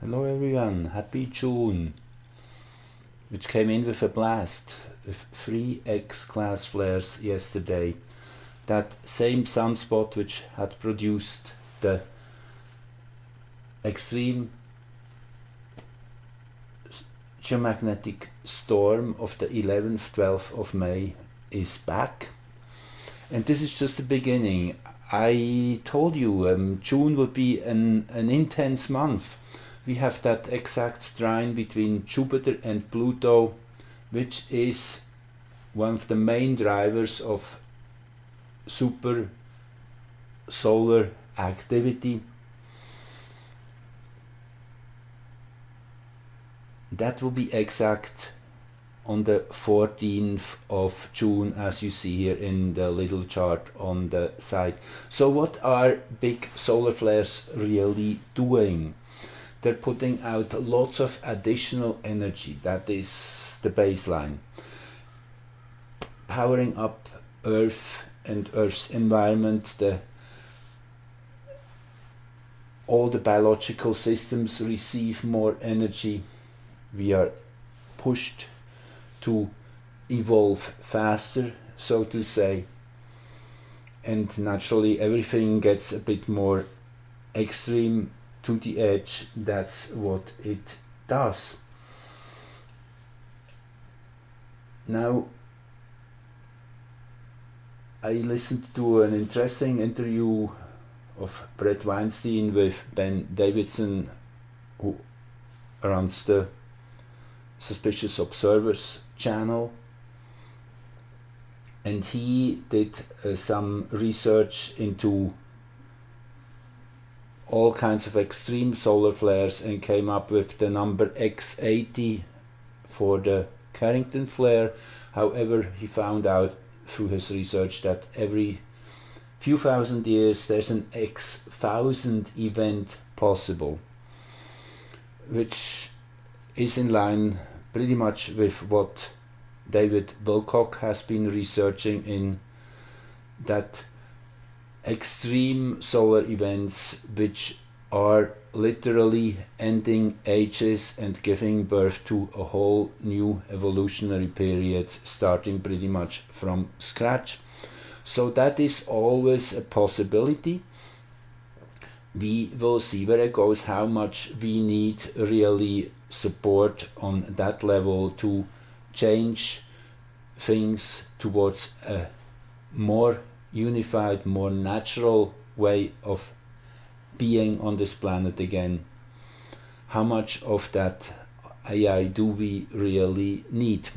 Hello everyone, happy June, which came in with a blast, with 3 X-class flares yesterday. That same sunspot which had produced the extreme geomagnetic storm of the 11th, 12th of May is back. And this is just the beginning. I told you June would be an intense month. We have that exact trine between Jupiter and Pluto, which is one of the main drivers of super solar activity. That will be exact on the 14th of June, as you see here in the little chart on the side. So what are big solar flares really doing? They're putting out lots of additional energy. That is the baseline. Powering up Earth and Earth's environment. All the biological systems receive more energy. We are pushed to evolve faster, so to say. And naturally everything gets a bit more extreme to the edge. That's what it does. Now, I listened to an interesting interview of Brett Weinstein with Ben Davidson, who runs the Suspicious Observers channel, and he did some research into all kinds of extreme solar flares and came up with the number X80 for the Carrington flare. However, he found out through his research that every few thousand years there's an X1000 event possible, which is in line pretty much with what David Wilcock has been researching, in that extreme solar events which are literally ending ages and giving birth to a whole new evolutionary period, starting pretty much from scratch. So that is always a possibility. We will see where it goes, how much we need really support on that level to change things towards a more unified, more natural way of being on this planet again. How much of that AI do we really need?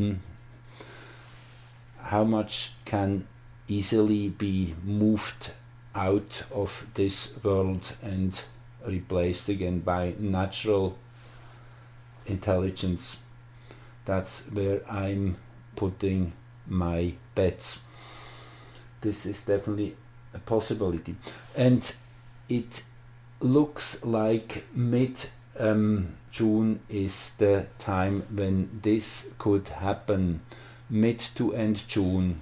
How much can easily be moved out of this world and replaced again by natural intelligence? That's where I'm putting my bets. This is definitely a possibility, and it looks like mid-June is the time when this could happen, mid to end June.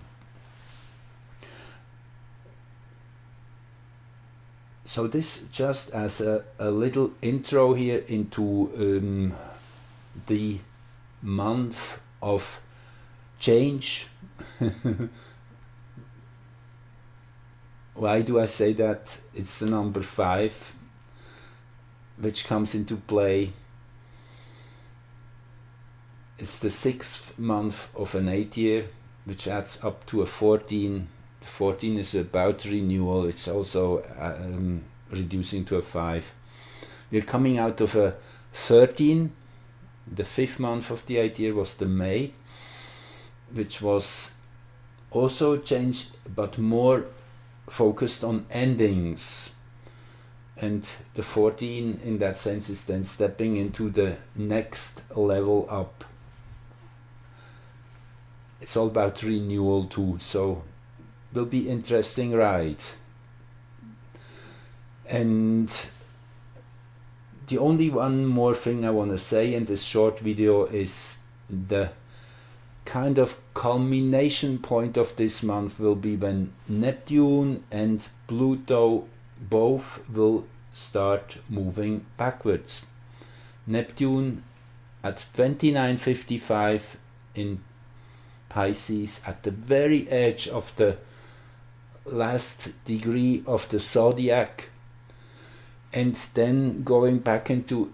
So this just as a little intro here into the month of change. Why do I say that? It's the number 5 which comes into play. It's the 6th month of an 8 year, which adds up to a 14. 14 is about renewal. It's also reducing to a 5. We're coming out of a 13. The 5th month of the 8 year was the May, which was also changed, but more focused on endings. And the 14 in that sense is then stepping into the next level up. It's all about renewal too, so will be interesting ride. And the only one more thing I want to say in this short video is the kind of culmination point of this month will be when Neptune and Pluto both will start moving backwards. Neptune at 29:55 in Pisces, at the very edge of the last degree of the zodiac, and then going back into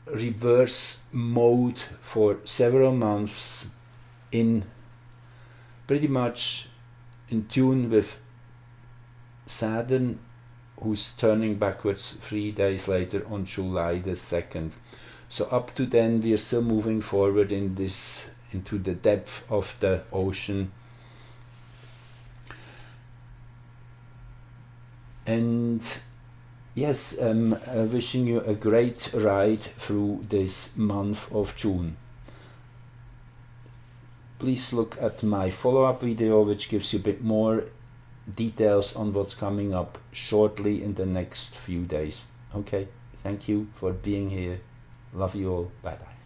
reverse mode for several months, in pretty much in tune with Saturn, who's turning backwards 3 days later on July the 2nd. So up to then we are still moving forward in this, into the depth of the ocean. And yes, I'm wishing you a great ride through this month of June. Please look at my follow-up video, which gives you a bit more details on what's coming up shortly in the next few days. Okay, thank you for being here. Love you all. Bye bye.